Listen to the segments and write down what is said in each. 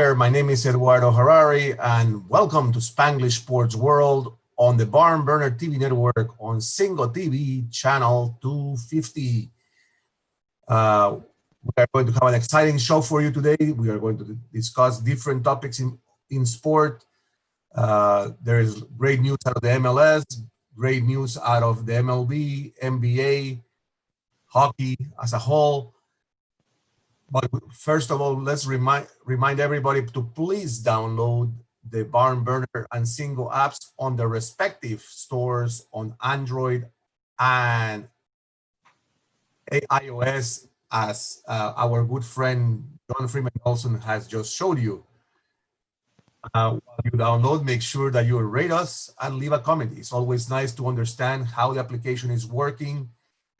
there. My name is Eduardo Harari, and welcome to Spanglish Sports World on the BarnBurner TV Network on Zingo TV Channel 250. We are going to have an exciting show for you today. We are going to discuss different topics in sport. There is great news out of the MLS, great news out of the MLB, NBA, hockey as a whole. But first of all, let's remind everybody to please download the BarnBurner and Zingo apps on their respective stores on Android and iOS, as our good friend John Freeman Nelson has just showed you. While you download, make sure that you rate us and leave a comment. It's always nice to understand how the application is working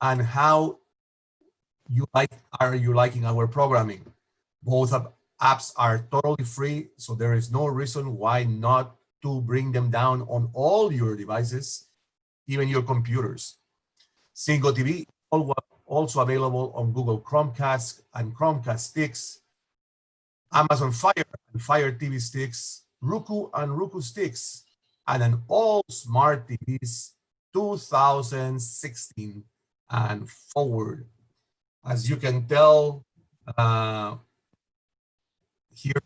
and how are you liking our programming. Both apps are totally free, so there is no reason why not to bring them down on all your devices, even your computers. Zingo TV also available on Google Chromecast and Chromecast sticks, Amazon Fire and Fire TV sticks, Roku and Roku sticks, and on all smart TVs 2016 and forward. As you can tell, here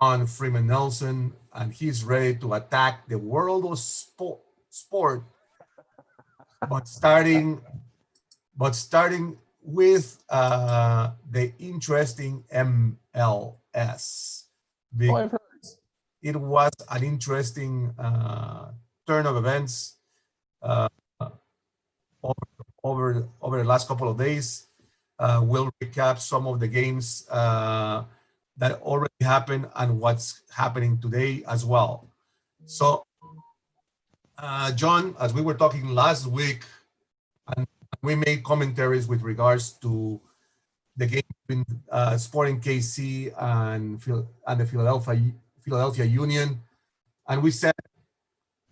John Freeman Nelson, and he's ready to attack the world of sport. But starting with the interesting MLS, because it was an interesting turn of events over the last couple of days. We'll recap some of the games that already happened and what's happening today as well. So, John, as we were talking last week, and we made commentaries with regards to the game between Sporting KC and the Philadelphia Union, and we said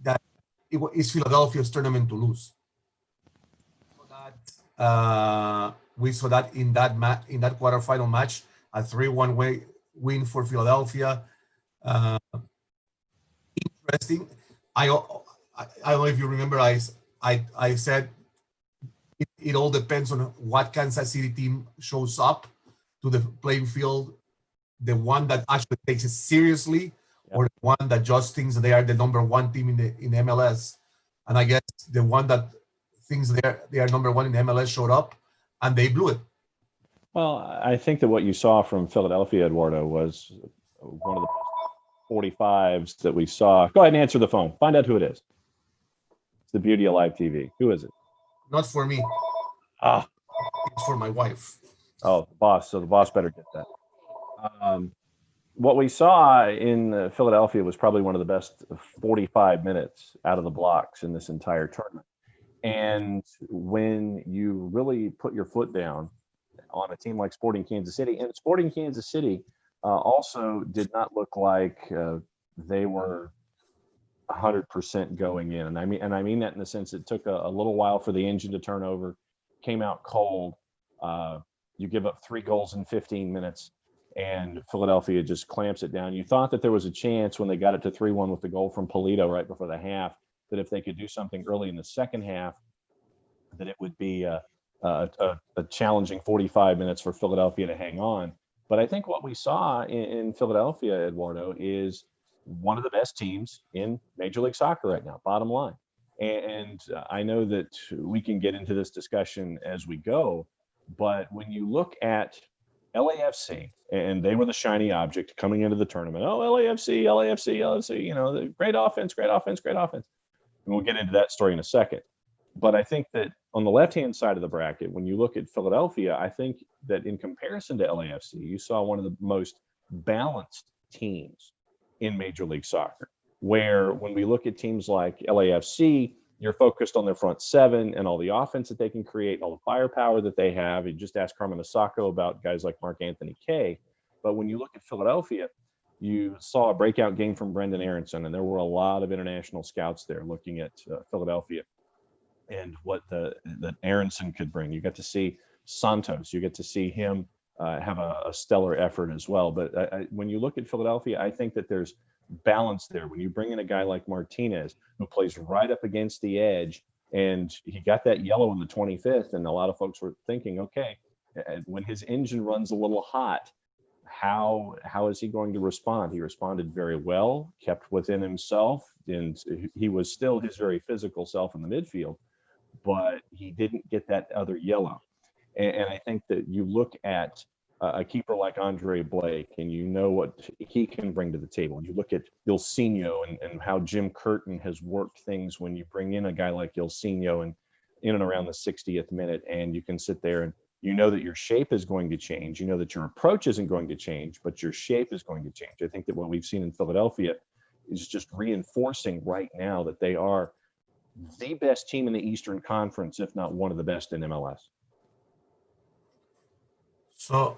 that it's Philadelphia's tournament to lose. So that we saw that in that quarterfinal match, a 3-1 win for Philadelphia. Interesting. I don't know if you remember, I said it all depends on what Kansas City team shows up to the playing field, the one that actually takes it seriously, or the one that just thinks they are the #1 team in MLS. And I guess the one that thinks they are #1 in MLS showed up, and they blew it. Well, I think that what you saw from Philadelphia, Eduardo, was one of the 45s that we saw. Go ahead and answer the phone. Find out who it is. It's the beauty of live TV. Who is it? Not for me. It's for my wife. Oh, the boss. So the boss better get that. What we saw in Philadelphia was probably one of the best 45 minutes out of the blocks in this entire tournament. And when you really put your foot down on a team like Sporting Kansas City, and Sporting Kansas City also did not look like they were 100% going in, and I mean that in the sense it took a little while for the engine to turn over, came out cold. You give up 3 goals in 15 minutes, and Philadelphia just clamps it down. You thought that there was a chance when they got it to 3-1 with the goal from Polito right before the half, that if they could do something early in the second half, that it would be a challenging 45 minutes for Philadelphia to hang on. But I think what we saw in Philadelphia, Eduardo, is one of the best teams in Major League Soccer right now, bottom line. And I know that we can get into this discussion as we go, but when you look at LAFC, and they were the shiny object coming into the tournament. Oh, LAFC, you know, great offense. And we'll get into that story in a second. But I think that on the left-hand side of the bracket, when you look at Philadelphia, I think that in comparison to LAFC, you saw one of the most balanced teams in Major League Soccer, where when we look at teams like LAFC, you're focused on their front seven and all the offense that they can create, all the firepower that they have. You just asked Carmen Asako about guys like Mark Anthony Kaye. But when you look at Philadelphia, you saw a breakout game from Brendan Aronson, and there were a lot of international scouts there looking at Philadelphia and what that Aronson could bring. You got to see Santos. You get to see him have a stellar effort as well. But when you look at Philadelphia, I think that there's balance there. When you bring in a guy like Martinez, who plays right up against the edge, and he got that yellow in the 25th, and a lot of folks were thinking, okay, when his engine runs a little hot, how is he going to respond? He responded very well, kept within himself, and he was still his very physical self in the midfield, but he didn't get that other yellow. And I think that you look at a keeper like Andre Blake, and you know what he can bring to the table. You look at Ilsinho and how Jim Curtin has worked things when you bring in a guy like Ilsinho and in and around the 60th minute, and you can sit there and you know that your shape is going to change. You know that your approach isn't going to change, but your shape is going to change. I think that what we've seen in Philadelphia is just reinforcing right now that they are the best team in the Eastern Conference, if not one of the best in MLS. So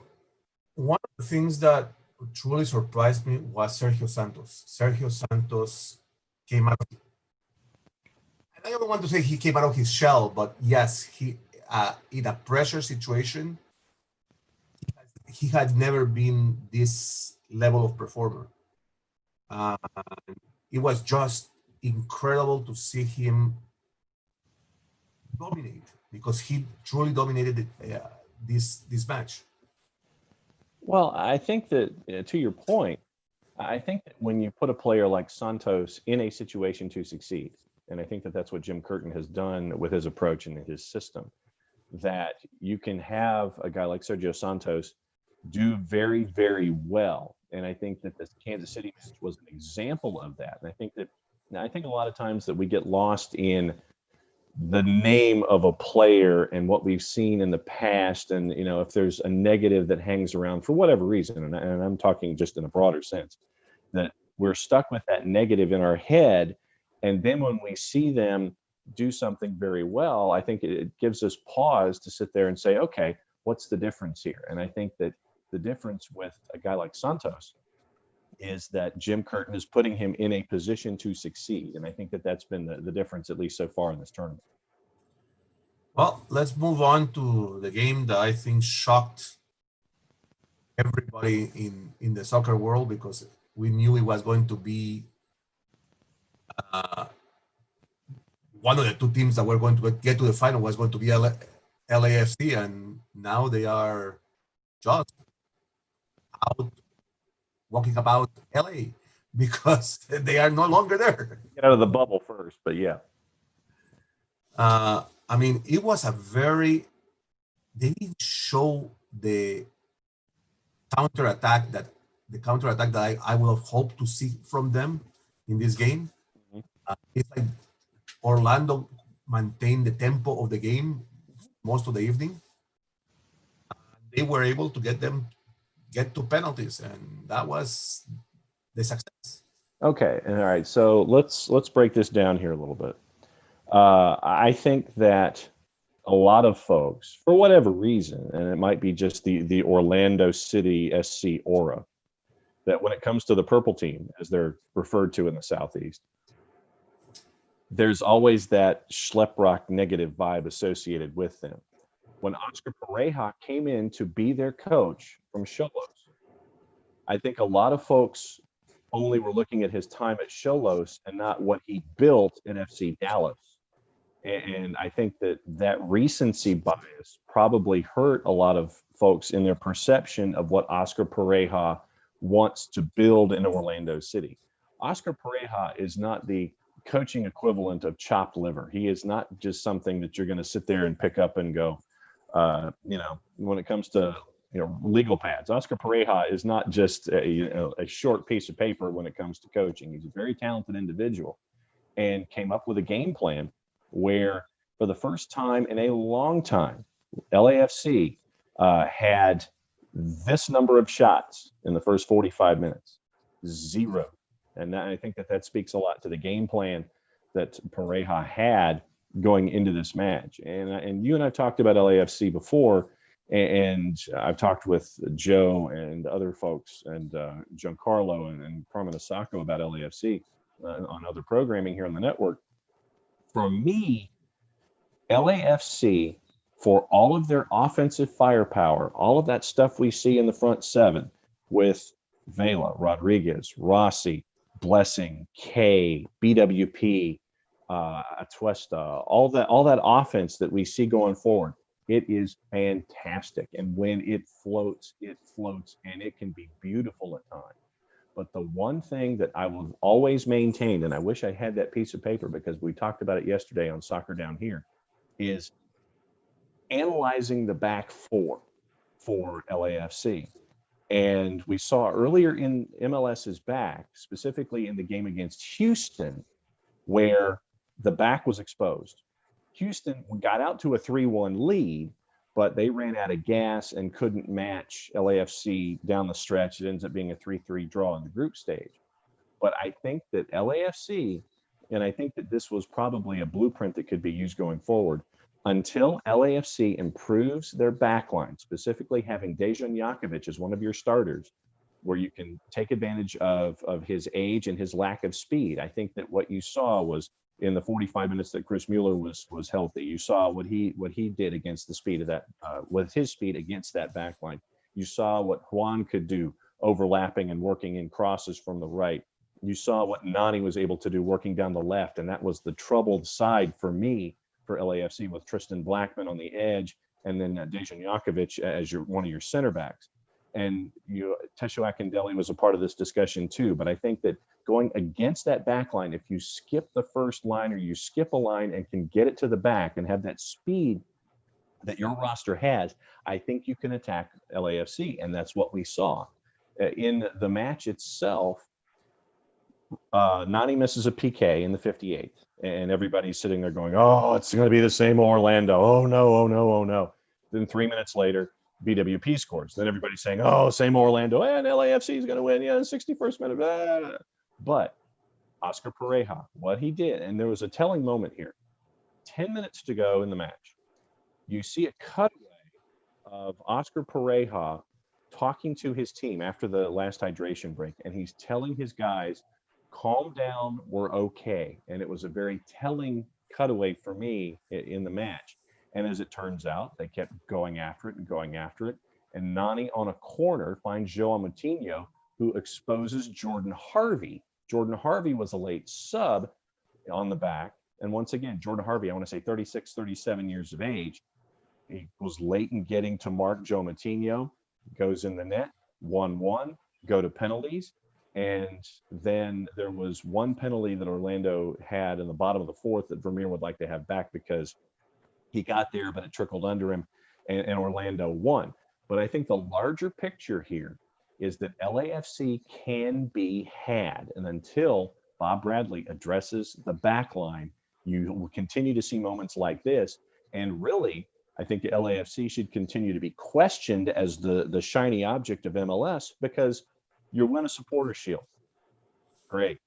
one of the things that truly surprised me was Sergio Santos. Sergio Santos came out. I don't want to say he came out of his shell, but yes, he in a pressure situation, he had never been this level of performer. It was just incredible to see him dominate, because he truly dominated this match. Well, I think that to your point, I think that when you put a player like Santos in a situation to succeed, and I think that that's what Jim Curtin has done with his approach and his system, that you can have a guy like Sergio Santos do very, very well. And I think that the Kansas City was an example of that. And I think a lot of times that we get lost in the name of a player and what we've seen in the past. And, you know, if there's a negative that hangs around for whatever reason, and I'm talking just in a broader sense, that we're stuck with that negative in our head. And then when we see them do something very well, I think it gives us pause to sit there and say, okay, what's the difference here? And I think that the difference with a guy like Santos is that Jim Curtin is putting him in a position to succeed. And I think that that's been the difference, at least so far in this tournament. Well, let's move on to the game that I think shocked everybody in the soccer world, because we knew it was going to be one of the two teams that were going to get to the final was going to be LAFC, and now they are just out walking about LA because they are no longer there. Get out of the bubble first, but yeah. I mean, it was they didn't show the counterattack that I would have hoped to see from them in this game. It's like Orlando maintained the tempo of the game most of the evening. They were able to get to penalties, and that was the success. Okay, all right. So let's break this down here a little bit. I think that a lot of folks, for whatever reason, and it might be just the Orlando City SC aura, that when it comes to the purple team, as they're referred to in the Southeast, there's always that Schleprock negative vibe associated with them. When Oscar Pareja came in to be their coach from Xolos, I think a lot of folks only were looking at his time at Xolos and not what he built in FC Dallas. And I think that recency bias probably hurt a lot of folks in their perception of what Oscar Pareja wants to build in Orlando City. Oscar Pareja is not the coaching equivalent of chopped liver. He is not just something that you're going to sit there and pick up and go, when it comes to legal pads. Oscar Pareja is not just a short piece of paper when it comes to coaching. He's a very talented individual and came up with a game plan where, for the first time in a long time, LAFC had this number of shots in the first 45 minutes, 0. And I think that speaks a lot to the game plan that Pareja had going into this match. And you and I talked about LAFC before, and I've talked with Joe and other folks and Giancarlo and Carmen Asako about LAFC on other programming here on the network. For me, LAFC for all of their offensive firepower, all of that stuff we see in the front seven with Vela, Rodriguez, Rossi, Blessing, K, BWP, Atuesta, all that offense that we see going forward, it is fantastic. And when it floats, and it can be beautiful at times. But the one thing that I will always maintain, and I wish I had that piece of paper because we talked about it yesterday on Soccer Down Here, is analyzing the back four for LAFC. And we saw earlier in MLS's back, specifically in the game against Houston, where the back was exposed. Houston got out to a 3-1 lead, but they ran out of gas and couldn't match LAFC down the stretch. It ends up being a 3-3 draw in the group stage. But I think that LAFC, and I think that this was probably a blueprint that could be used going forward, until LAFC improves their backline, specifically having Dejan Jakovic as one of your starters, where you can take advantage of his age and his lack of speed. I think that what you saw was in the 45 minutes that Chris Mueller was healthy, you saw what he did against the speed of that, with his speed against that backline. You saw what Juan could do overlapping and working in crosses from the right. You saw what Nani was able to do working down the left, and that was the troubled side for me for LAFC with Tristan Blackman on the edge, and then Dejan Jakovic as one of your center backs. And Tesho Akindele was a part of this discussion too. But I think that going against that back line, if you skip the first line or you skip a line and can get it to the back and have that speed that your roster has, I think you can attack LAFC. And that's what we saw. In the match itself, Nani misses a PK in the 58th. And everybody's sitting there going, oh, it's going to be the same Orlando. Oh, no, oh, no, oh, no. Then 3 minutes later, BWP scores. Then everybody's saying, oh, same Orlando, and LAFC is going to win. Yeah, 61st minute. Blah. But Oscar Pareja, what he did, and there was a telling moment here. 10 minutes to go in the match. You see a cutaway of Oscar Pareja talking to his team after the last hydration break, and he's telling his guys, calm down, we're okay. And it was a very telling cutaway for me in the match. And as it turns out, they kept going after it. And Nani on a corner finds Joao Moutinho, who exposes Jordan Harvey. Jordan Harvey was a late sub on the back. And once again, Jordan Harvey, I want to say 36, 37 years of age. He was late in getting to mark Joao Moutinho, goes in the net, 1-1, go to penalties. And then there was one penalty that Orlando had in the bottom of the fourth that Vermeer would like to have back because he got there, but it trickled under him, and Orlando won. But I think the larger picture here is that LAFC can be had. And until Bob Bradley addresses the back line, you will continue to see moments like this. And really, I think the LAFC should continue to be questioned as the shiny object of MLS because you won a supporter shield. Great.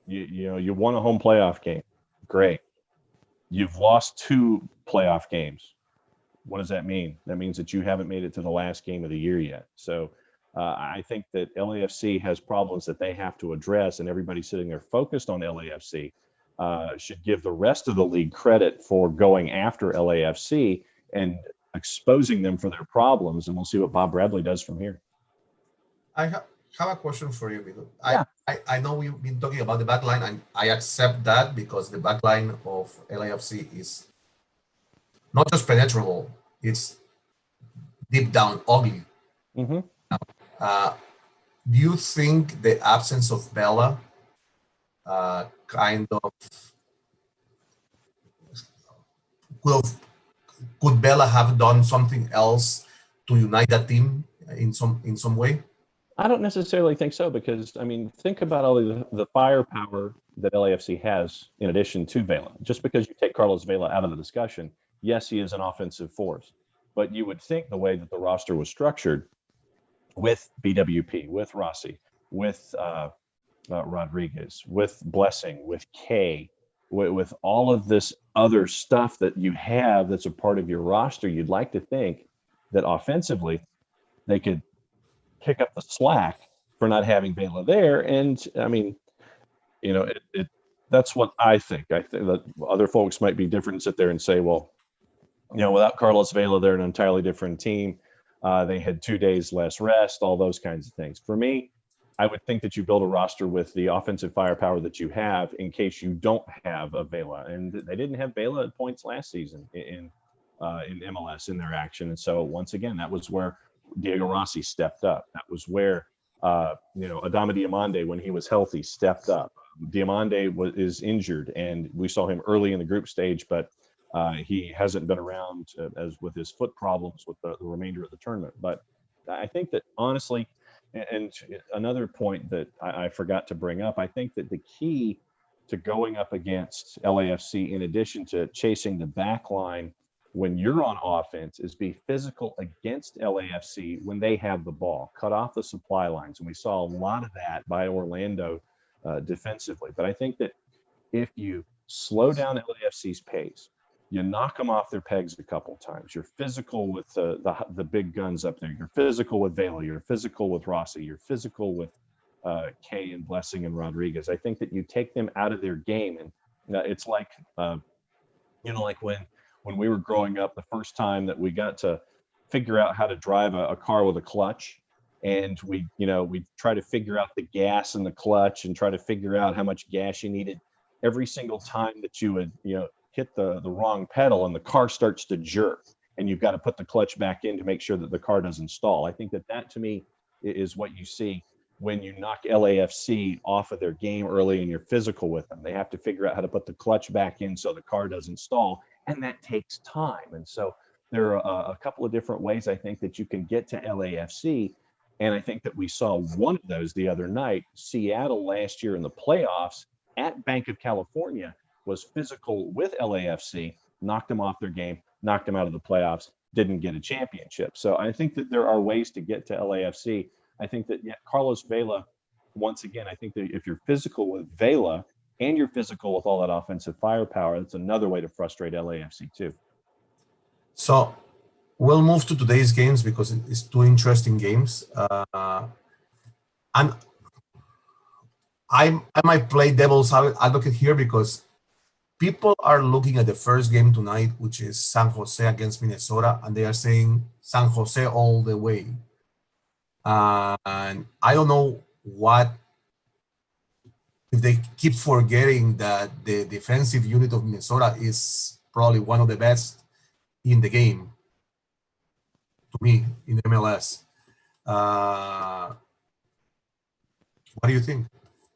You won a home playoff game. Great. You've lost 2 playoff games. What does that mean? That means that you haven't made it to the last game of the year yet. So I think that LAFC has problems that they have to address, and everybody sitting there focused on LAFC should give the rest of the league credit for going after LAFC and exposing them for their problems, and we'll see what Bob Bradley does from here. I have a question for you, Vito. I know we've been talking about the back line, and I accept that because the back line of LAFC is not just penetrable, it's deep down ugly. Mm-hmm. Do you think the absence of Bella could Bella have done something else to unite that team in some way? I don't necessarily think so because, I mean, think about all the firepower that LAFC has in addition to Vela. Just because you take Carlos Vela out of the discussion, yes, he is an offensive force. But you would think the way that the roster was structured with BWP, with Rossi, with Rodriguez, with Blessing, with K, with all of this other stuff that you have that's a part of your roster, you'd like to think that offensively they could pick up the slack for not having Vela there. And I mean, that's what I think. I think that other folks might be different and sit there and say, well, without Carlos Vela, they're an entirely different team. They had 2 days less rest, all those kinds of things. For me, I would think that you build a roster with the offensive firepower that you have in case you don't have a Vela. And they didn't have Vela at points last season in MLS in their action. And so once again, that was where Diego Rossi stepped up. That was where Adama Diomande, when he was healthy, stepped up. Diomande is injured, and we saw him early in the group stage, but he hasn't been around as with his foot problems with the remainder of the tournament. But I think that honestly, and another point that I forgot to bring up, I think that the key to going up against LAFC, in addition to chasing the back line when you're on offense, is be physical against LAFC when they have the ball. Cut off the supply lines. And we saw a lot of that by Orlando defensively. But I think that if you slow down LAFC's pace, you knock them off their pegs a couple times. You're physical with the big guns up there. You're physical with Vela. You're physical with Rossi. You're physical with Kay and Blessing and Rodriguez. I think that you take them out of their game, and it's like like when we were growing up, the first time that we got to figure out how to drive a car with a clutch, and we try to figure out the gas in the clutch and try to figure out how much gas you needed. Every single time that you would hit the wrong pedal and the car starts to jerk, and you've got to put the clutch back in to make sure that the car doesn't stall. I think that to me is what you see when you knock LAFC off of their game early and you're physical with them. They have to figure out how to put the clutch back in so the car doesn't stall, and that takes time. And so there are a couple of different ways I think that you can get to LAFC, and I think that we saw one of those the other night. Seattle last year in the playoffs at Bank of California was physical with LAFC, knocked them off their game, knocked them out of the playoffs, didn't get a championship. So I think that there are ways to get to LAFC. I think that Carlos Vela, once again, I think that if you're physical with Vela and you're physical with all that offensive firepower, that's another way to frustrate LAFC too. So we'll move to today's games because it's two interesting games. And I might play devil's advocate here because people are looking at the first game tonight, which is San Jose against Minnesota, and they are saying San Jose all the way. And I don't know if they keep forgetting that the defensive unit of Minnesota is probably one of the best in the game, to me, in MLS. What do you think?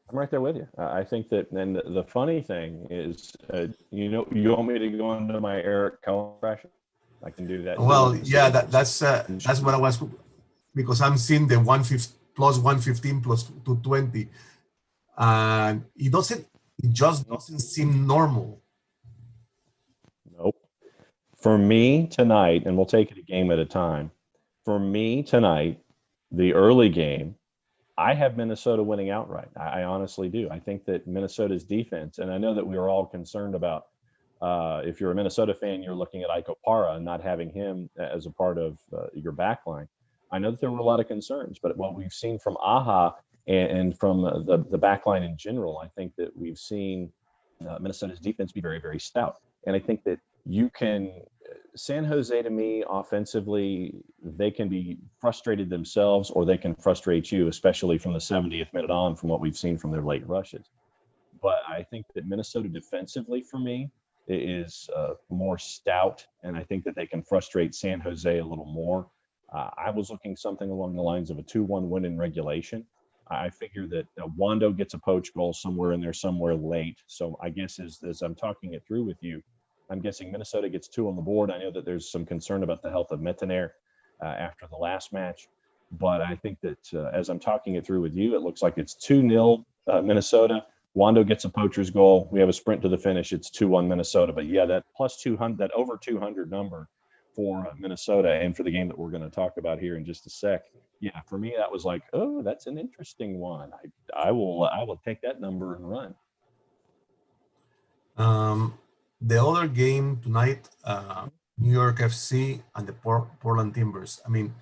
I'm right there with you. I think that, and the funny thing is, you want me to go into my Eric Cohen impression? I can do that. Well, yeah, that's what I was, because I'm seeing the 150 plus 115 plus 220, and it just doesn't seem normal. Nope. For me tonight, and we'll take it a game at a time. For me tonight, the early game, I have Minnesota winning outright. I honestly do. I think that Minnesota's defense, and I know that we were all concerned about, if you're a Minnesota fan, you're looking at Ike Opara and not having him as a part of your backline. I know that there were a lot of concerns, but what we've seen from Aja and from the backline in general, I think that we've seen Minnesota's defense be very, very stout. And I think that San Jose, to me, offensively, they can be frustrated themselves or they can frustrate you, especially from the 70th minute on from what we've seen from their late rushes. But I think that Minnesota defensively, for me, is more stout, and I think that they can frustrate San Jose a little more. I was looking something along the lines of a 2-1 win in regulation. I figure that Wando gets a poach goal somewhere in there, somewhere late. So I guess as I'm talking it through with you, I'm guessing Minnesota gets 2 on the board. I know that there's some concern about the health of Metanire after the last match. But I think that as I'm talking it through with you, it looks like it's 2-0 Minnesota. Wando gets a poacher's goal. We have a sprint to the finish. It's 2-1 Minnesota. But yeah, that plus 200, that over 200 number for Minnesota and for the game that we're going to talk about here in just a sec. Yeah, for me, that was like, oh, that's an interesting one. I will take that number and run. The other game tonight, New York FC and the Portland Timbers. I mean,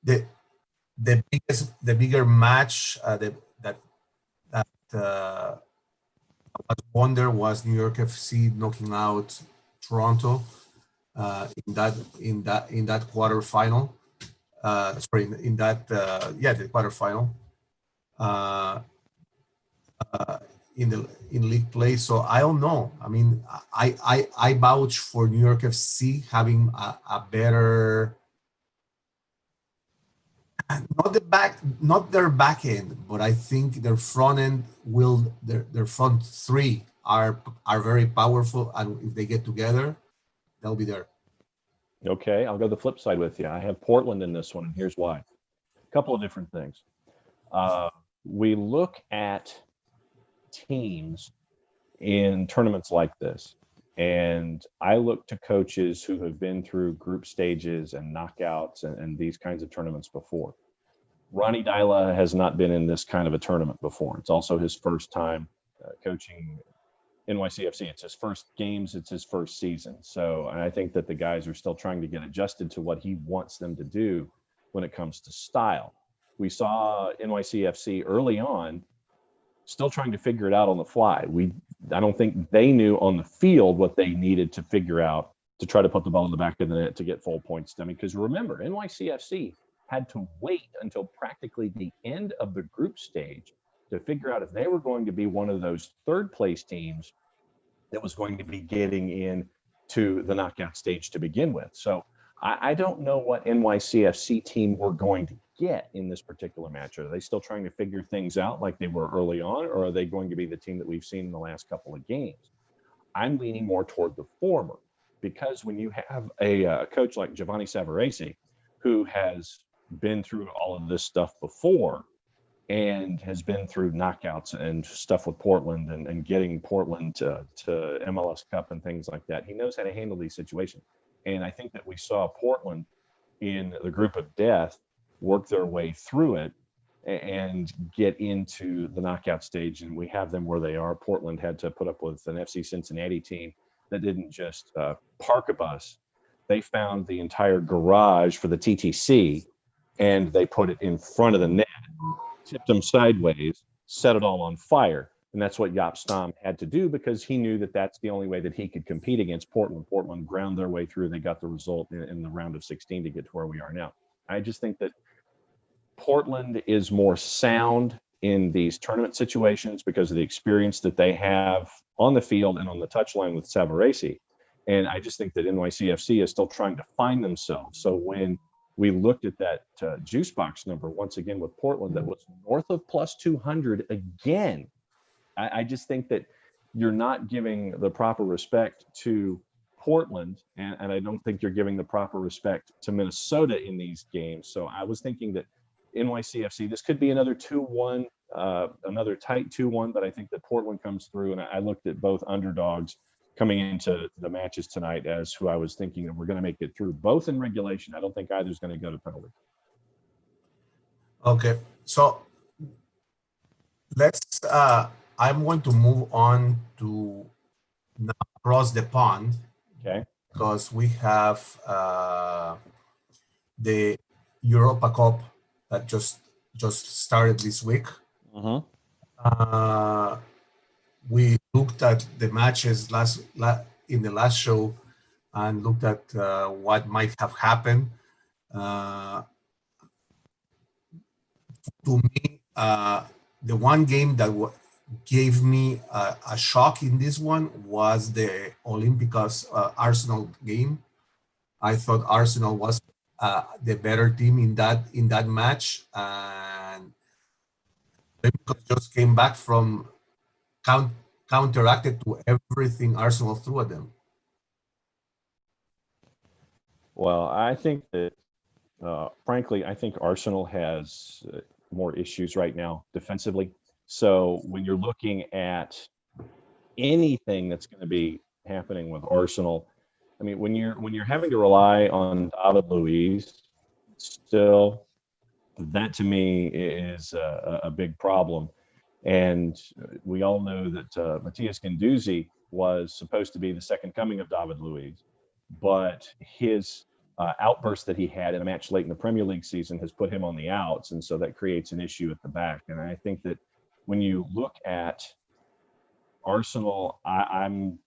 the bigger match that was wonder was New York FC knocking out Toronto. in that quarterfinal. Sorry, in that the quarterfinal. Uh, in league play. So I don't know. I mean, I vouch for New York FC having a better, not their back end, but I think their front end will their front three are very powerful, and if they get together, they'll be there. Okay, I'll go the flip side with you. I have Portland in this one, and here's why. A couple of different things. We look at teams in tournaments like this, and I look to coaches who have been through group stages and knockouts and these kinds of tournaments before. Ronnie Dyla has not been in this kind of a tournament before. It's also his first time coaching NYCFC. It's his first games. It's his first season. So I think that the guys are still trying to get adjusted to what he wants them to do when it comes to style. We saw NYCFC early on still trying to figure it out on the fly. I don't think they knew on the field what they needed to figure out to try to put the ball in the back of the net to get full points. I mean, because remember, NYCFC had to wait until practically the end of the group stage to figure out if they were going to be one of those third place teams that was going to be getting in to the knockout stage to begin with. So I don't know what NYCFC team we're going to get in this particular match. Are they still trying to figure things out like they were early on, or are they going to be the team that we've seen in the last couple of games? I'm leaning more toward the former, because when you have a coach like Giovanni Savarese, who has been through all of this stuff before and has been through knockouts and stuff with Portland and getting Portland to MLS Cup and things like that, he knows how to handle these situations. And I think that we saw Portland in the group of death work their way through it and get into the knockout stage. And we have them where they are. Portland had to put up with an FC Cincinnati team that didn't just park a bus. They found the entire garage for the TTC and they put it in front of the net, tipped them sideways, set it all on fire. And that's what Jaap Stam had to do, because he knew that that's the only way that he could compete against Portland. Portland ground their way through. They got the result in the round of 16 to get to where we are now. I just think that Portland is more sound in these tournament situations because of the experience that they have on the field and on the touchline with Savarese. And I just think that NYCFC is still trying to find themselves. So when we looked at that juice box number once again with Portland, that was north of plus 200 again. I just think that you're not giving the proper respect to Portland, and I don't think you're giving the proper respect to Minnesota in these games. So I was thinking that NYCFC, this could be another 2-1, another tight 2-1, but I think that Portland comes through, and I looked at both underdogs coming into the matches tonight as who I was thinking that we're going to make it through, both in regulation. I don't think either's going to go to penalty. Okay, so let's I'm going to move on to now across the pond. Okay. Because we have the Europa Cup that just started this week. We looked at the matches in the last show and looked at what might have happened. To me, the one game that gave me a shock in this one was the Olympiacos Arsenal game. I thought Arsenal was the better team in that match, and Olympiacos just came back from counteracted to everything Arsenal threw at them. Well, I think that, frankly, I think Arsenal has more issues right now defensively. So when you're looking at anything that's going to be happening with Arsenal, I mean, when you're having to rely on David Luiz, still, that to me is a big problem. And we all know that Matthias Guendouzi was supposed to be the second coming of David Luiz, but his outburst that he had in a match late in the Premier League season has put him on the outs, and so that creates an issue at the back. And I think that when you look at Arsenal, I'm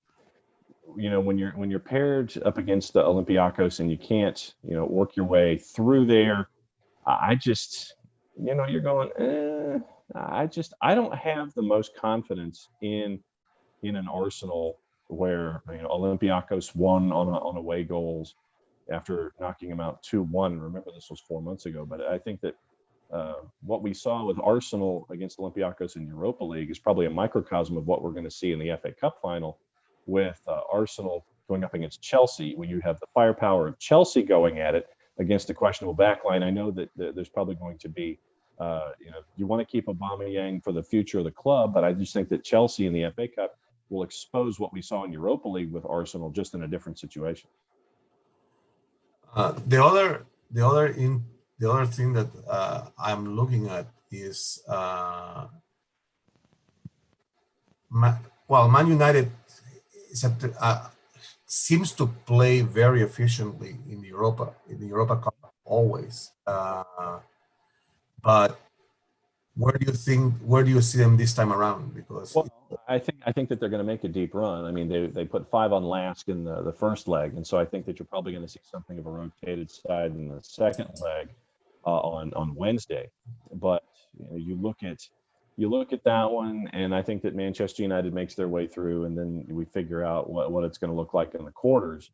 when you're paired up against the Olympiacos and you can't, work your way through there, I just, you're going, I don't have the most confidence in an Arsenal where Olympiacos won on away goals after knocking them out 2-1. Remember, this was 4 months ago, but I think that what we saw with Arsenal against Olympiacos in Europa League is probably a microcosm of what we're going to see in the FA Cup final with Arsenal going up against Chelsea, when you have the firepower of Chelsea going at it against a questionable backline. I know that there's probably going to be, you want to keep Aubameyang for the future of the club, but I just think that Chelsea in the FA Cup will expose what we saw in Europa League with Arsenal, just in a different situation. The other thing that I'm looking at is Man United seems to play very efficiently in the Europa Cup always. But where do you see them this time around? Because I think that they're going to make a deep run. I mean, they put 5 on Lask in the first leg, and so I think that you're probably going to see something of a rotated side in the second leg on Wednesday. But you look at that one, and I think that Manchester United makes their way through, and then we figure out what it's going to look like in the quarters.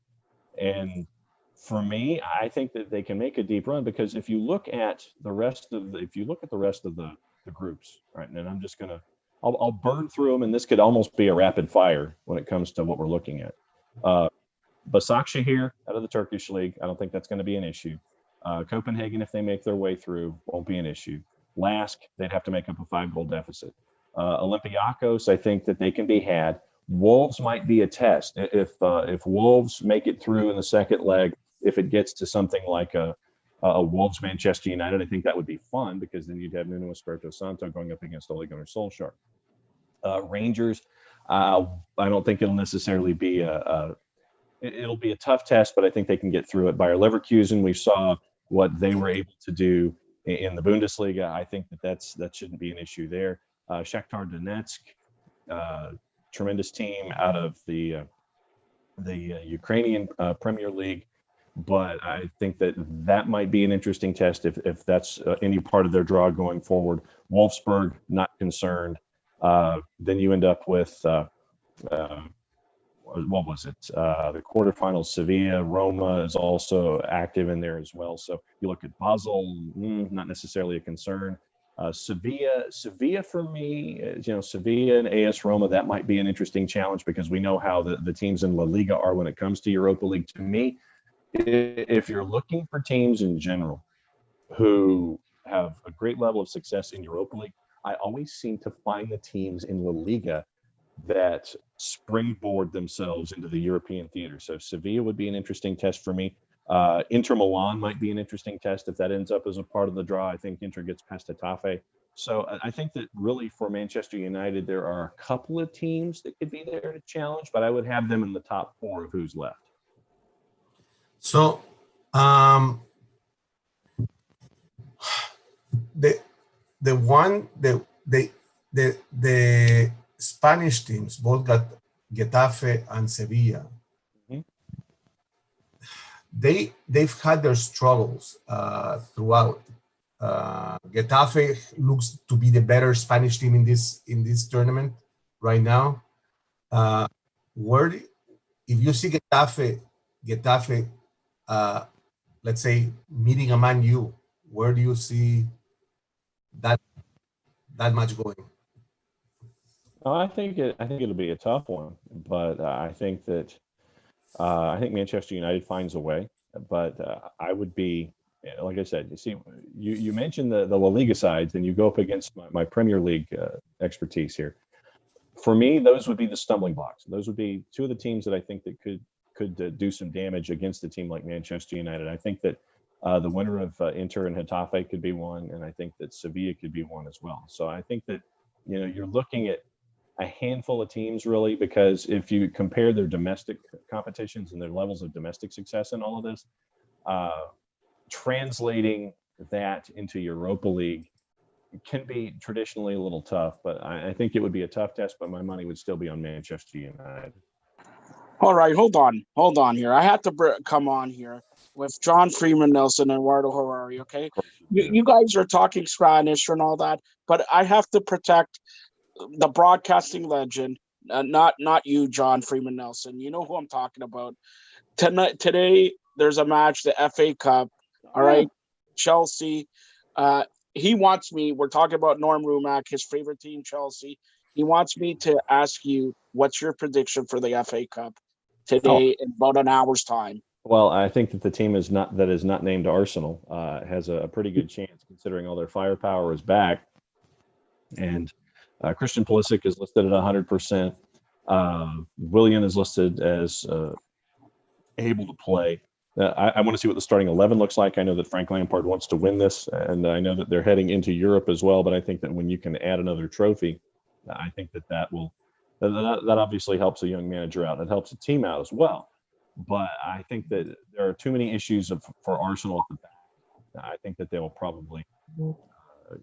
And for me, I think that they can make a deep run, because if you look at the rest of the groups, right, and I'm just gonna I'll burn through them, and this could almost be a rapid fire when it comes to what we're looking at. Başakşehir out of the Turkish league, I don't think that's going to be an issue. Copenhagen, if they make their way through, won't be an issue. Lask, they'd have to make up a 5-goal deficit. Olympiacos, I think that they can be had. Wolves might be a test. If Wolves make it through in the second leg, if it gets to something like a Wolves Manchester United, I think that would be fun, because then you'd have Nuno Espirito Santo going up against Ole Gunnar Solskjaer. Rangers, I don't think it'll necessarily be it'll be a tough test, but I think they can get through it. Bayer Leverkusen, we saw what they were able to do in the Bundesliga. I think that shouldn't be an issue there. Shakhtar Donetsk, tremendous team out of the Ukrainian Premier League. But I think that might be an interesting test if that's any part of their draw going forward. Wolfsburg, not concerned. Then you end up with, what was it? The quarterfinals, Sevilla. Roma is also active in there as well. So you look at Basel, not necessarily a concern. Sevilla for me, Sevilla and AS Roma, that might be an interesting challenge, because we know how the teams in La Liga are when it comes to Europa League. To me, if you're looking for teams in general who have a great level of success in Europa League, I always seem to find the teams in La Liga that springboard themselves into the European theater. So Sevilla would be an interesting test for me. Inter Milan might be an interesting test if that ends up as a part of the draw. I think Inter gets past Getafe. So I think that really for Manchester United, there are a couple of teams that could be there to challenge, but I would have them in the top 4 of who's left. So, the Spanish teams both got Getafe and Sevilla. Mm-hmm. They've had their struggles throughout. Getafe looks to be the better Spanish team in this tournament right now. If you see Getafe, let's say meeting a Man U, where do you see that match going? I think it'll be a tough one, but I think Manchester United finds a way. But I would be, like I said, you mentioned the La Liga sides, and you go up against my Premier League expertise here. For me, those would be the stumbling blocks. Those would be 2 of the teams that I think that could do some damage against a team like Manchester United. I think that the winner of Inter and Getafe could be one, and I think that Sevilla could be one as well. So I think that you're looking at a handful of teams, really, because if you compare their domestic competitions and their levels of domestic success in all of this, translating that into Europa League can be traditionally a little tough. But I think it would be a tough test, but my money would still be on Manchester United. All right, hold on here. I had to come on here with John Freeman Nelson and Eduardo Harari. Okay, you guys are talking Spanish and all that, but I have to protect the broadcasting legend. Not you, John Freeman Nelson. You know who I'm talking about. Today, there's a match, the FA Cup. All right, Chelsea. He wants me. We're talking about Norm Rumack, his favorite team, Chelsea. He wants me to ask you, what's your prediction for the FA Cup today in about an hour's time? Well, I think that the team is not named Arsenal has a pretty good chance, considering all their firepower is back, and Christian Pulisic is listed at 100%. Willian is listed as able to play. I want to see what the starting 11 looks like. I know that Frank Lampard wants to win this, and I know that they're heading into Europe as well. But I think that when you can add another trophy, I think that will that obviously helps a young manager out. It helps the team out as well. But I think that there are too many issues for Arsenal at the back. I think that they will probably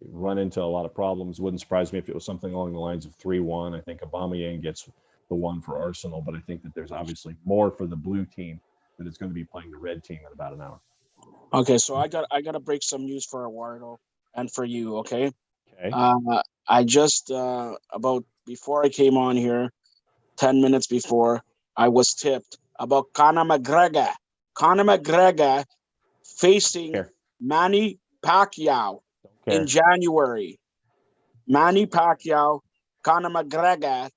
run into a lot of problems. Wouldn't surprise me if it was something along the lines of 3-1. I think Aubameyang gets the one for Arsenal, but I think that there's obviously more for the blue team that is going to be playing the red team in about an hour. Okay, so I got to break some news for Eduardo and for you. Okay. Okay. I just about before I came on here, 10 minutes before, I was tipped about Conor McGregor. Conor McGregor facing Manny Pacquiao in January. Manny Pacquiao, Conor McGregor,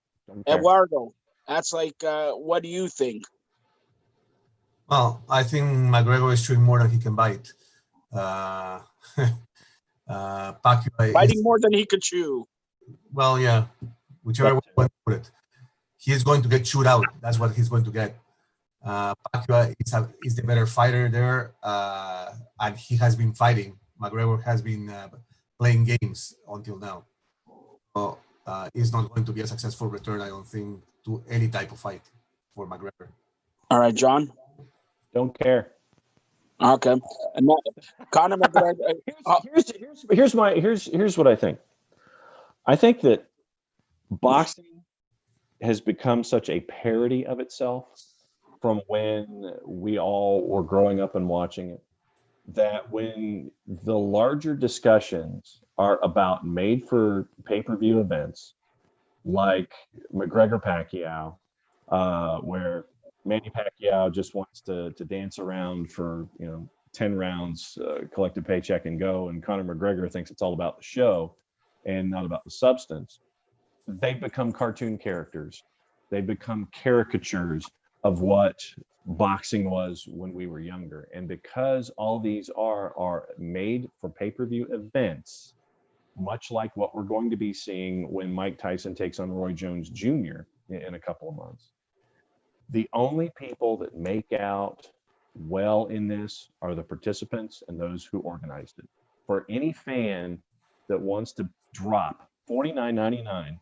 Eduardo. That's like, what do you think? Well, I think McGregor is chewing more than he can bite. Pacquiao Biting more than he could chew. Well, yeah, whichever way you want to put it. He is going to get chewed out. That's what he's going to get. Pacquiao is the better fighter there, and he has been fighting. McGregor has been playing games until now. So it's not going to be a successful return, I don't think, to any type of fight for McGregor. All right, John? Don't care. Okay. And Conor McGregor. Here's what I think. I think that boxing has become such a parody of itself from when we all were growing up and watching it, that when the larger discussions are about made for pay-per-view events like McGregor Pacquiao, where Manny Pacquiao just wants to dance around for 10 rounds, collect a paycheck and go, and Conor McGregor thinks it's all about the show and not about the substance. They've become cartoon characters. They become caricatures of what boxing was when we were younger. And because all these are made for pay-per-view events, much like what we're going to be seeing when Mike Tyson takes on Roy Jones Jr. in a couple of months, the only people that make out well in this are the participants and those who organized it. For any fan that wants to drop $49.99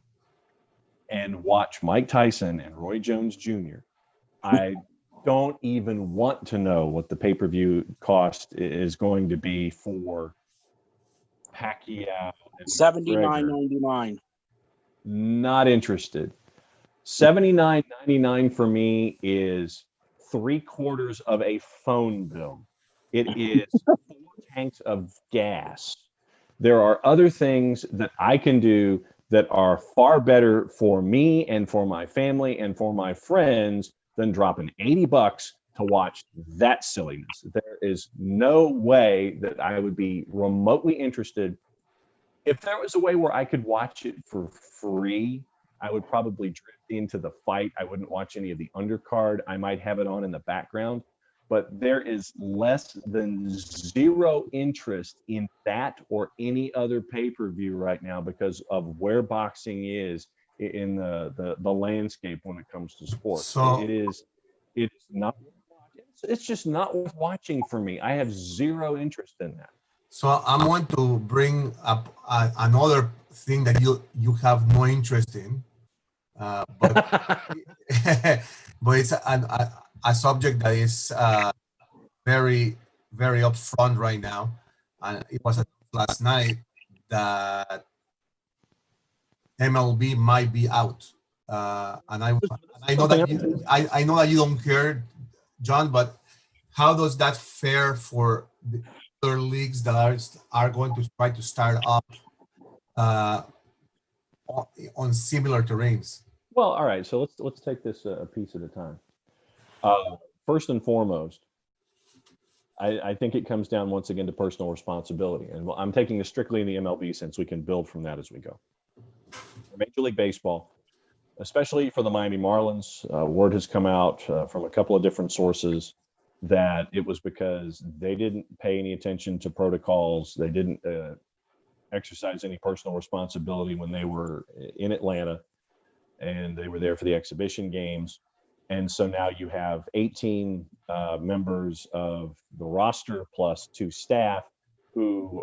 and watch Mike Tyson and Roy Jones Jr., I don't even want to know what the pay-per-view cost is going to be for Pacquiao and $79.99. Not interested. $79.99 for me is 3/4 of a phone bill. It is 4 tanks of gas. There are other things that I can do that are far better for me and for my family and for my friends than dropping $80 to watch that silliness. There is no way that I would be remotely interested. If there was a way where I could watch it for free, I would probably drift into the fight. I wouldn't watch any of the undercard. I might have it on in the background, but there is less than zero interest in that or any other pay-per-view right now because of where boxing is in the landscape when it comes to sports. So it's not. It's just not worth watching for me. I have zero interest in that. So I'm going to bring up another thing that you have no interest in, but but it's a subject that is very, very upfront right now. And it was last night that MLB might be out And I know that I know that you don't care, John, but how does that fare for the other leagues that are going to try to start up uh, on similar terrains? Well, all right. So let's take this a piece at a time. First and foremost, I think it comes down once again to personal responsibility, and I'm taking this strictly in the MLB since we can build from that as we go. For Major League Baseball, especially for the Miami Marlins, word has come out from a couple of different sources that it was because they didn't pay any attention to protocols. They didn't exercise any personal responsibility when they were in Atlanta, and they were there for the exhibition games. And so now you have 18 members of the roster plus 2 staff who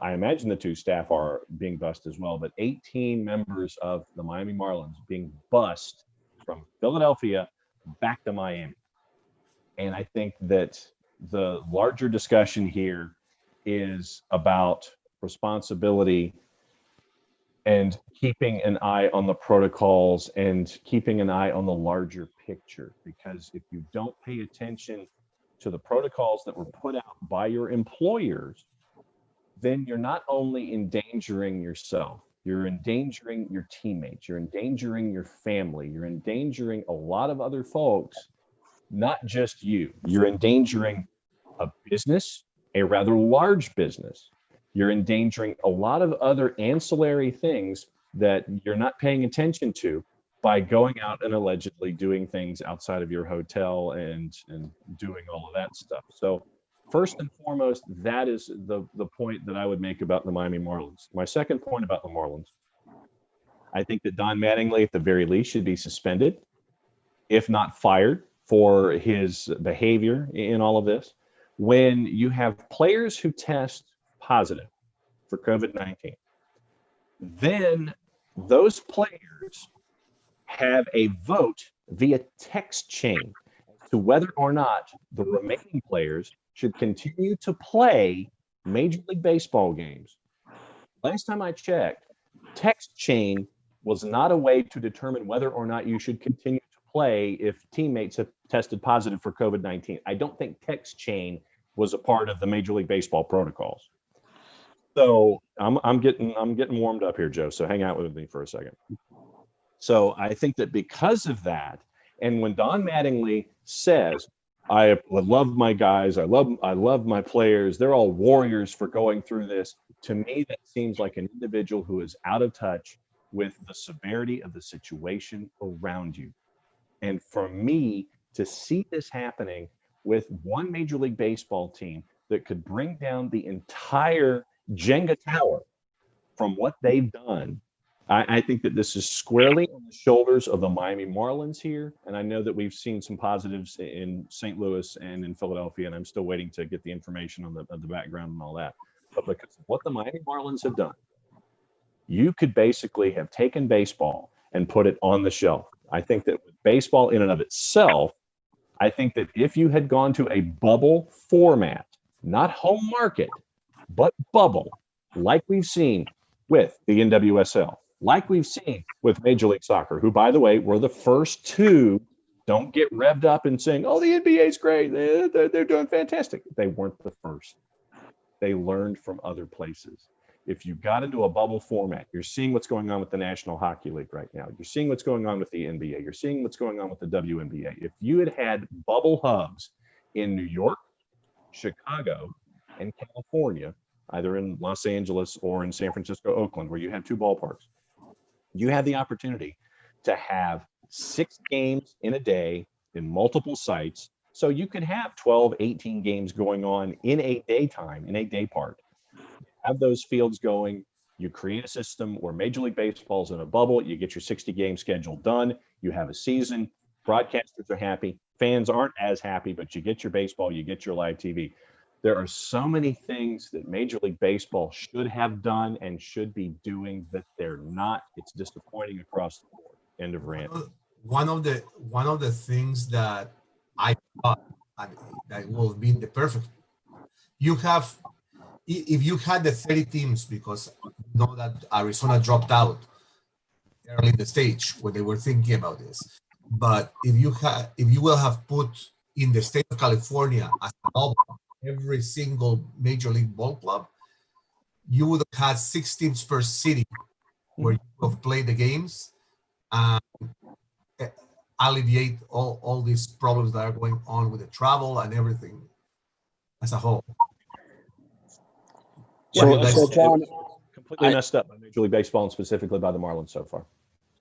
I imagine the 2 staff are being bussed as well, but 18 members of the Miami Marlins being bussed from Philadelphia back to Miami. And I think that the larger discussion here is about responsibility and keeping an eye on the protocols and keeping an eye on the larger picture. Because if you don't pay attention to the protocols that were put out by your employers, then you're not only endangering yourself, you're endangering your teammates, you're endangering your family, you're endangering a lot of other folks, not just you. You're endangering a business, a rather large business. You're endangering a lot of other ancillary things that you're not paying attention to by going out and allegedly doing things outside of your hotel and doing all of that stuff. So first and foremost, that is the point that I would make about the Miami Marlins. My second point about the Marlins, I think that Don Mattingly, at the very least, should be suspended, if not fired, for his behavior in all of this. When you have players who test positive for COVID-19, then those players have a vote via text chain to whether or not the remaining players should continue to play Major League Baseball games. Last time I checked, text chain was not a way to determine whether or not you should continue to play if teammates have tested positive for COVID-19. I don't think text chain was a part of the Major League Baseball protocols. So I'm getting warmed up here, Joe. So hang out with me for a second. So I think that because of that, and when Don Mattingly says, I love my guys, I love my players, they're all warriors for going through this, to me that seems like an individual who is out of touch with the severity of the situation around you. And for me to see this happening with one Major League Baseball team that could bring down the entire Jenga tower from what they've done, I think that this is squarely on the shoulders of the Miami Marlins here. And I know that we've seen some positives in St. Louis and in Philadelphia, and I'm still waiting to get the information on the background and all that. But because of what the Miami Marlins have done, you could basically have taken baseball and put it on the shelf. I think that with baseball in and of itself, I think that if you had gone to a bubble format, not home market, but bubble, like we've seen with the NWSL, like we've seen with Major League Soccer, who, by the way, were the first to, don't get revved up and saying, oh, the NBA's great, they're doing fantastic. They weren't the first. They learned from other places. If you got into a bubble format, you're seeing what's going on with the National Hockey League right now. You're seeing what's going on with the NBA. You're seeing what's going on with the WNBA. If you had bubble hubs in New York, Chicago, and California, either in Los Angeles or in San Francisco, Oakland, where you have 2 ballparks, you have the opportunity to have 6 games in a day in multiple sites. So you could have 12, 18 games going on in a daytime, in a day part. Have those fields going. You create a system where Major League Baseball's in a bubble. You get your 60-game schedule done. You have a season. Broadcasters are happy. Fans aren't as happy, but you get your baseball. You get your live TV. There are so many things that Major League Baseball should have done and should be doing that they're not. It's disappointing across the board. End of rant. One of the things that I thought that will be the perfect. You have, if you had the 30 teams, because you know that Arizona dropped out, early in the stage when they were thinking about this. But if you will have put in the state of California as a bubble every single major league ball club, you would have had 6 teams per city where you would have played the games and alleviate all these problems that are going on with the travel and everything as a whole. So John, completely messed up by Major League Baseball and specifically by the Marlins so far.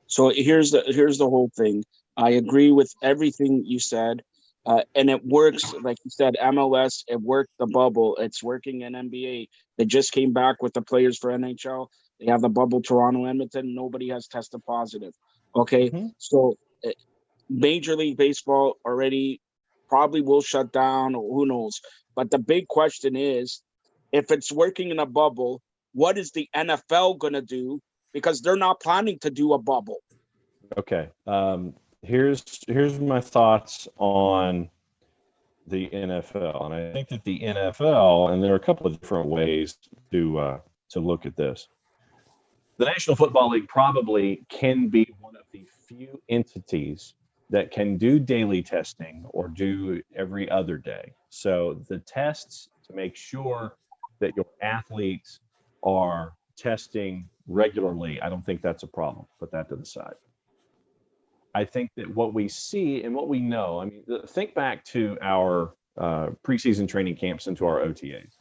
So here's the whole thing. I agree with everything you said, and it works. Like you said, MLS, it worked the bubble. It's working in NBA. They just came back with the players for NHL. They have the bubble, Toronto, Edmonton. Nobody has tested positive. Okay, so Major League Baseball already probably will shut down, or who knows. But the big question is, if it's working in a bubble, what is the NFL going to do? Because they're not planning to do a bubble. Okay. Here's my thoughts on the NFL. And I think that the NFL, and there are a couple of different ways to look at this. The National Football League probably can be one of the few entities that can do daily testing or do every other day. So the tests to make sure that your athletes are testing regularly, I don't think that's a problem. Put that to the side. I think that what we see and what we know, I mean, think back to our preseason training camps and to our OTAs.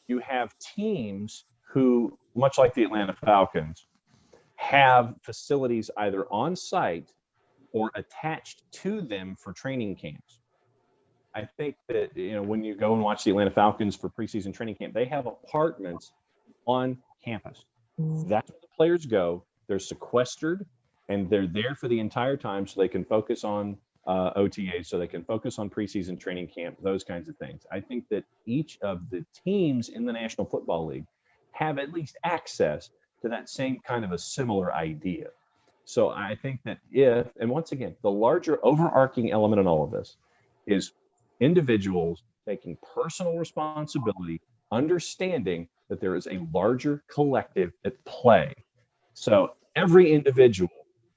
You have teams who, much like the Atlanta Falcons, have facilities either on site or attached to them for training camps. I think that, when you go and watch the Atlanta Falcons for preseason training camp, they have apartments on campus. That's where the players go. They're sequestered and they're there for the entire time so they can focus on OTAs, so they can focus on preseason training camp, those kinds of things. I think that each of the teams in the National Football League have at least access to that same kind of a similar idea. So I think that and once again, the larger overarching element in all of this is individuals taking personal responsibility, understanding that there is a larger collective at play. So every individual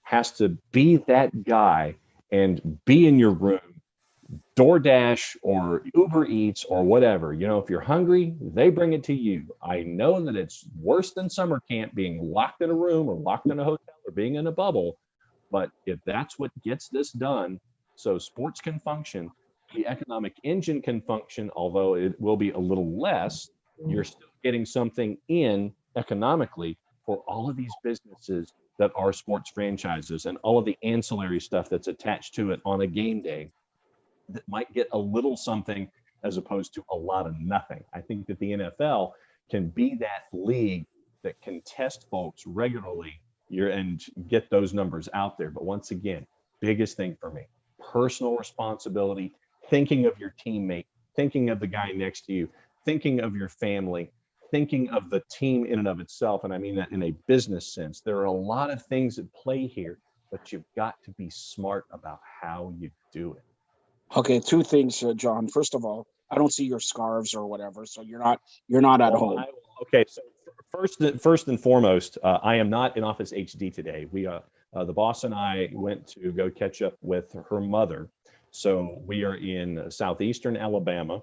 has to be that guy and be in your room, DoorDash or Uber Eats or whatever. If you're hungry, they bring it to you. I know that it's worse than summer camp being locked in a room or locked in a hotel or being in a bubble. But if that's what gets this done, so sports can function, the economic engine can function, although it will be a little less, you're still getting something in economically for all of these businesses that are sports franchises and all of the ancillary stuff that's attached to it on a game day that might get a little something as opposed to a lot of nothing. I think that the NFL can be that league that can test folks regularly and get those numbers out there. But once again, biggest thing for me, personal responsibility, thinking of your teammate, thinking of the guy next to you, thinking of your family, thinking of the team in and of itself. And I mean that in a business sense. There are a lot of things at play here, but you've got to be smart about how you do it. Okay, two things, John. First of all, I don't see your scarves or whatever, so you're not at home. Okay, so first and foremost, I am not in Office HD today. We the boss and I went to go catch up with her mother. So we are in southeastern Alabama,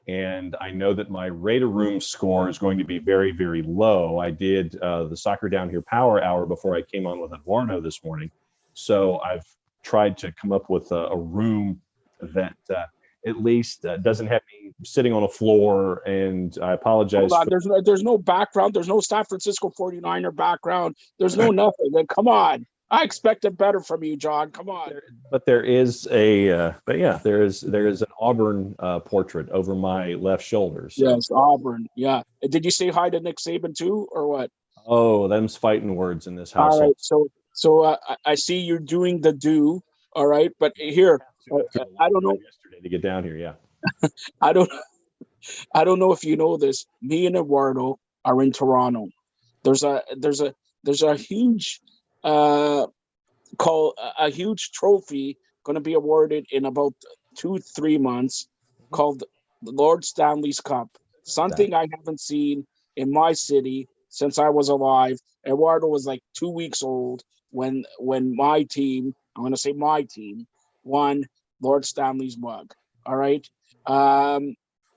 and I know that my Raider Room score is going to be very, very low. I did the Soccer Down Here Power Hour before I came on with Eduardo this morning. So I've tried to come up with a room that at least doesn't have me sitting on a floor, and I apologize. Hold on, there's no background. There's no San Francisco 49er background. There's no nothing. Come on. I expected better from you, John. Come on. But there is there is an Auburn portrait over my left shoulder. So. Yes, Auburn. Yeah. Did you say hi to Nick Saban too, or what? Oh, them's fighting words in this household. All right. So I see you're doing the do. All right, but here, I don't know. Yesterday to get down here, yeah. I don't know if you know this. Me and Eduardo are in Toronto. There's a huge a huge trophy going to be awarded in about 2-3 months called the Lord Stanley's Cup. Something I haven't seen in my city since I was alive. Eduardo was like 2 weeks old. when my team, I'm going to say my team, won Lord Stanley's mug. All right.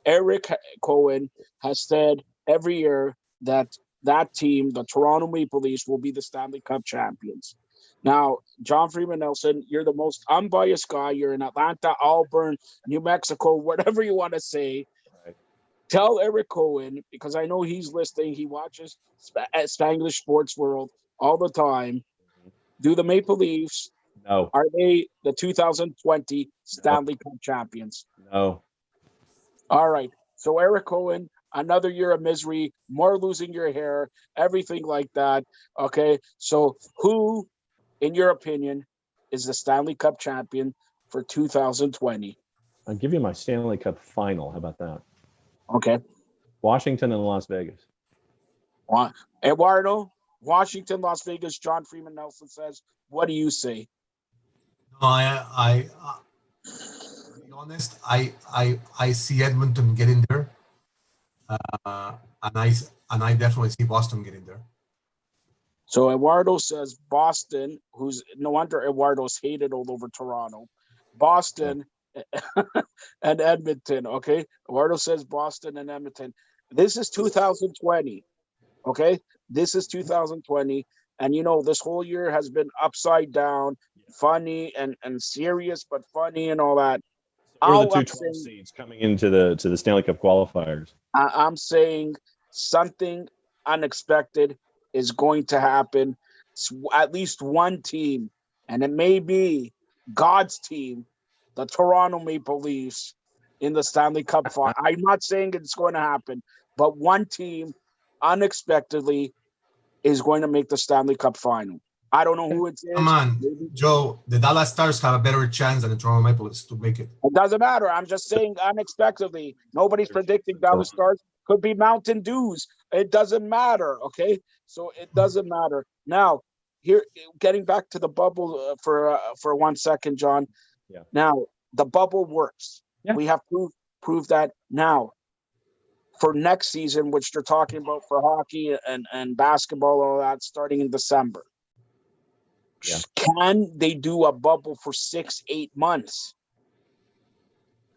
Eric Cohen has said every year that that team, the Toronto Maple Leafs, will be the Stanley Cup champions. Now, John Freeman Nelson, you're the most unbiased guy. You're in Atlanta, Auburn, New Mexico, whatever you want to say. Right. Tell Eric Cohen, because I know he's listening. He watches Spanglish Sports World all the time. Do the Maple Leafs, No, are they the 2020 no, Stanley Cup champions? no. All right. So Eric Cohen, another year of misery, more losing your hair, everything like that. Okay. So who, in your opinion, is the Stanley Cup champion for 2020? I'll give you my Stanley Cup final. How about that? Okay. Washington and Las Vegas. Eduardo, Washington, Las Vegas, John Freeman Nelson says, what do you say? No, to be honest, I see Edmonton getting there, and I definitely see Boston getting there. So Eduardo says Boston, who's no wonder Eduardo's hated all over Toronto. Boston and Edmonton, okay? Eduardo says Boston and Edmonton. This is 2020, okay? This is 2020. And, you know, this whole year has been upside down, funny and serious, but funny and all that. We're the All two I'm 12 saying, seeds coming into the Stanley Cup qualifiers. I'm saying something unexpected is going to happen. At least one team, and it may be God's team, the Toronto Maple Leafs, in the Stanley Cup final. I'm not saying it's going to happen, but one team unexpectedly is going to make the Stanley Cup final. I don't know who it is. Come on, Maybe. Joe. The Dallas Stars have a better chance than the Toronto Maple Leafs to make it. It doesn't matter. I'm just saying unexpectedly. Nobody's predicting Dallas Stars. Could be Mountain Dews. It doesn't matter. Okay, so it doesn't matter. Now, here, getting back to the bubble for 1 second, John. Yeah. Now the bubble works. Yeah. We have proof that now. For next season, which they're talking about for hockey and basketball, all that starting in December. Yeah. Can they do a bubble for 6-8 months?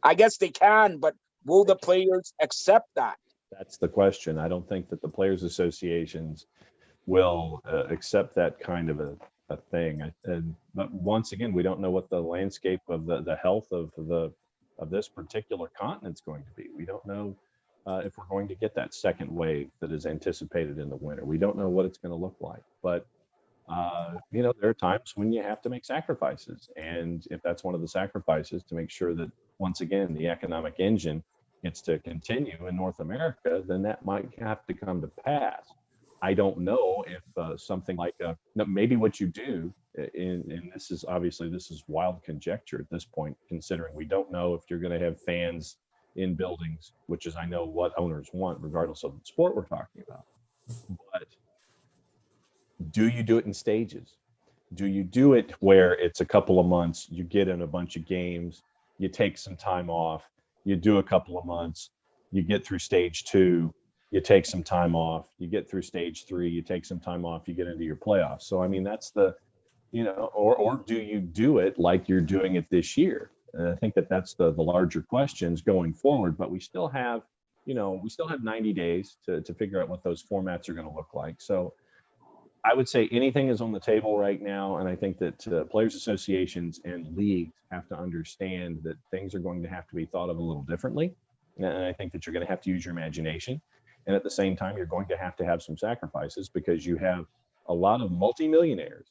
I guess they can, but will the players accept that? That's the question. I don't think that the players' associations will accept that kind of a thing. But once again, we don't know what the landscape of the health of this particular continent is going to be. We don't know if we're going to get that second wave that is anticipated in the winter. We don't know what it's going to look like. But you know, there are times when you have to make sacrifices, and if that's one of the sacrifices to make sure that once again the economic engine gets to continue in North America, then that might have to come to pass. I don't know if something like maybe what you do, and this is wild conjecture at this point, considering we don't know if you're going to have fans in buildings, which is I know what owners want, regardless of the sport we're talking about. But do you do it in stages? Do you do it where it's a couple of months, you get in a bunch of games, you take some time off, you do a couple of months, you get through stage 2, you take some time off, you get through stage 3, you take some time off, you get into your playoffs. So, I mean, that's the, you know, or do you do it like you're doing it this year? And I think that's the larger questions going forward, but we still have 90 days to figure out what those formats are going to look like. So I would say anything is on the table right now. And I think that players associations and leagues have to understand that things are going to have to be thought of a little differently. And I think that you're going to have to use your imagination. And at the same time, you're going to have some sacrifices, because you have a lot of multimillionaires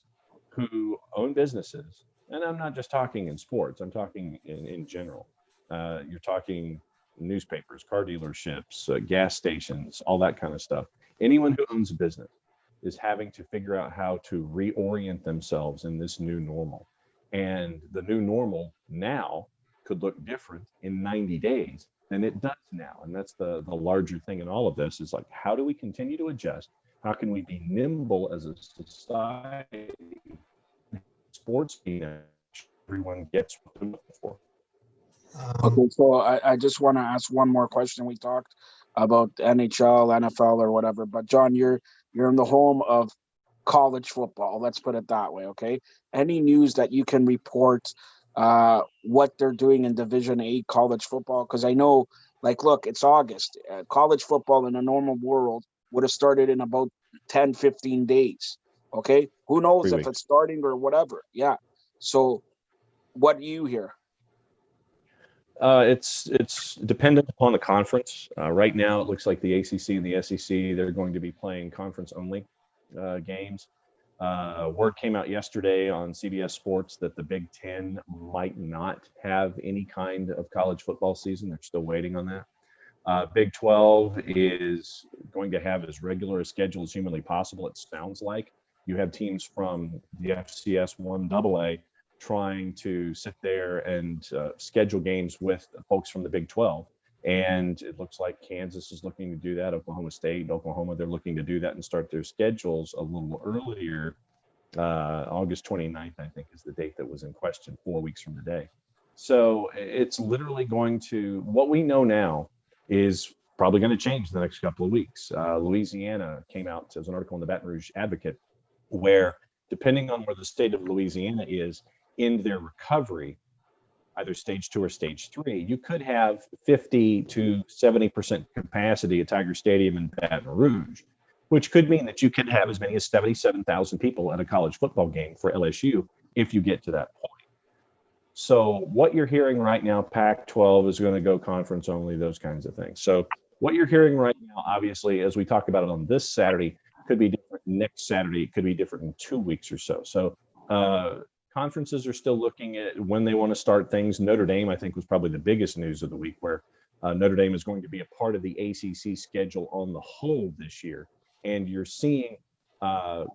who own businesses. And I'm not just talking in sports, I'm talking in general. You're talking newspapers, car dealerships, gas stations, all that kind of stuff. Anyone who owns a business is having to figure out how to reorient themselves in this new normal. And the new normal now could look different in 90 days than it does now. And that's the larger thing in all of this, is like, how do we continue to adjust? How can we be nimble as a society? Sports team, everyone gets what they're looking for. Okay, so I just want to ask one more question. We talked about NHL, NFL, or whatever, but John, you're in the home of college football. Let's put it that way, okay? Any news that you can report what they're doing in Division 8 college football? Because I know, like, look, it's August. College football in a normal world would have started in about 10, 15 days, okay? Who knows 3 if weeks. it's starting or whatever. Yeah. So what do you hear? It's dependent upon the conference. Right now, it looks like the ACC and the SEC, they're going to be playing conference-only games. Word came out yesterday on CBS Sports that the Big Ten might not have any kind of college football season. They're still waiting on that. Big 12 is going to have as regular a schedule as humanly possible, it sounds like. You have teams from the FCS 1AA trying to sit there and schedule games with folks from the Big 12. And it looks like Kansas is looking to do that. Oklahoma State, Oklahoma, they're looking to do that and start their schedules a little earlier. August 29th, I think, is the date that was in question, 4 weeks from today. So it's literally going to, what we know now is probably going to change the next couple of weeks. Louisiana came out as an article in the Baton Rouge Advocate where, depending on where the state of Louisiana is in their recovery, either stage 2 or stage 3, you could have 50 to 70% capacity at Tiger Stadium in Baton Rouge, which could mean that you could have as many as 77,000 people at a college football game for LSU if you get to that point. So what you're hearing right now, Pac-12 is going to go conference only, those kinds of things. So what you're hearing right now, obviously, as we talk about it on this Saturday, could be different next Saturday. It could be different in 2 weeks or so. So conferences are still looking at when they want to start things. Notre Dame, I think, was probably the biggest news of the week, where Notre Dame is going to be a part of the ACC schedule on the whole this year. And you're seeing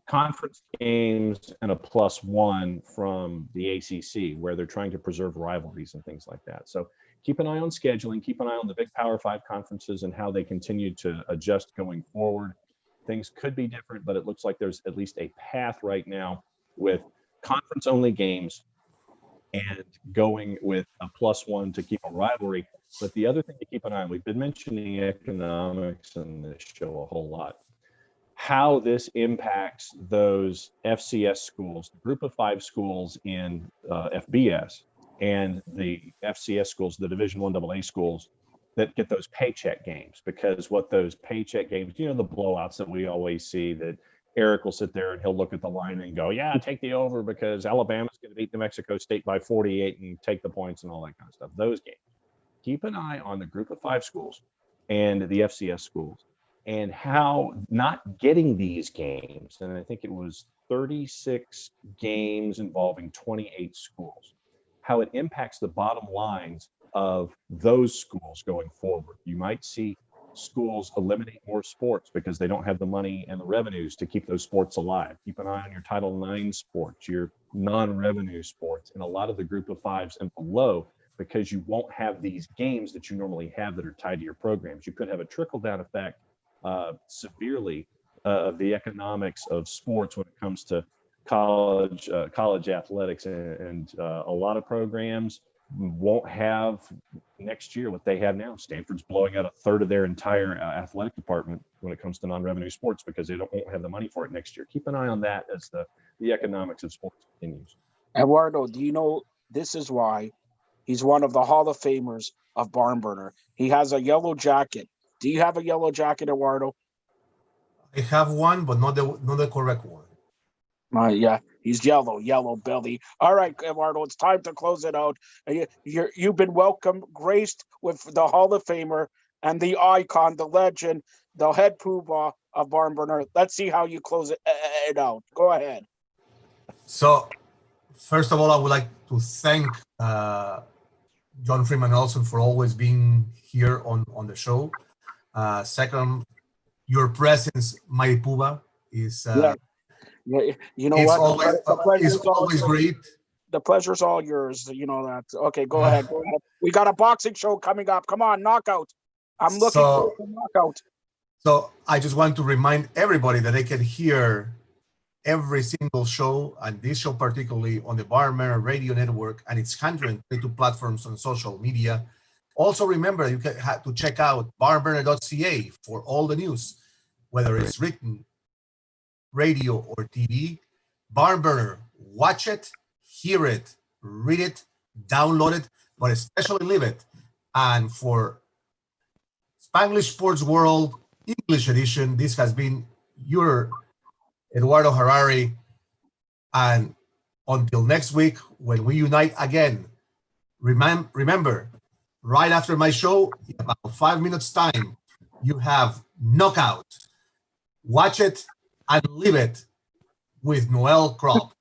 conference games and a +1 from the ACC, where they're trying to preserve rivalries and things like that. So keep an eye on scheduling, keep an eye on the big Power 5 conferences and how they continue to adjust going forward. Things could be different, but it looks like there's at least a path right now with conference-only games and going with a +1 to keep a rivalry. But the other thing to keep an eye on, we've been mentioning economics in this show a whole lot, how this impacts those FCS schools, the group of 5 schools in FBS, and the FCS schools, the Division 1AA schools that get those paycheck games. Because what those paycheck games, you know, the blowouts that we always see, that Eric will sit there and he'll look at the line and go, yeah, take the over because Alabama's going to beat New Mexico State by 48 and take the points and all that kind of stuff. Those games. Keep an eye on the group of 5 schools and the FCS schools and how not getting these games, and I think it was 36 games involving 28 schools, how it impacts the bottom lines of those schools going forward. You might see schools eliminate more sports because they don't have the money and the revenues to keep those sports alive. Keep an eye on your Title IX sports, your non-revenue sports, and a lot of the group of 5s and below, because you won't have these games that you normally have that are tied to your programs. You could have a trickle-down effect severely of the economics of sports when it comes to college athletics, and a lot of programs won't have next year what they have now. Stanford's blowing out a third of their entire athletic department when it comes to non-revenue sports because they won't have the money for it next year. Keep an eye on that as the economics of sports continues. Eduardo, do you know this is why he's one of the Hall of Famers of BarnBurner? He has a yellow jacket. Do you have a yellow jacket, Eduardo? I have one, but not the correct one. Yeah, he's yellow belly. All right, Eduardo, it's time to close it out. You've been graced with the Hall of Famer and the icon, the legend, the head poobah of BarnBurner. Let's see how you close it out. Go ahead. So, first of all, I would like to thank John Freeman Nelson for always being here on the show. Second, your presence, my Puba, is Yeah, you know it's what? always great. The pleasure's all yours. You know that. Okay, go ahead. We got a boxing show coming up. Come on, knockout. I'm looking for a knockout. So I just want to remind everybody that they can hear every single show, and this show particularly, on the BarnBurner Radio Network and its 122 platforms on social media. Also remember, you have to check out barnburner.ca for all the news, whether it's written radio, or TV, BarnBurner, watch it, hear it, read it, download it, but especially live it. And for Spanglish Sports World English edition, this has been your Eduardo Harari. And until next week, when we unite again, remember, right after my show, in about 5 minutes time, you have Knockout. Watch it and live it with Noel Krop.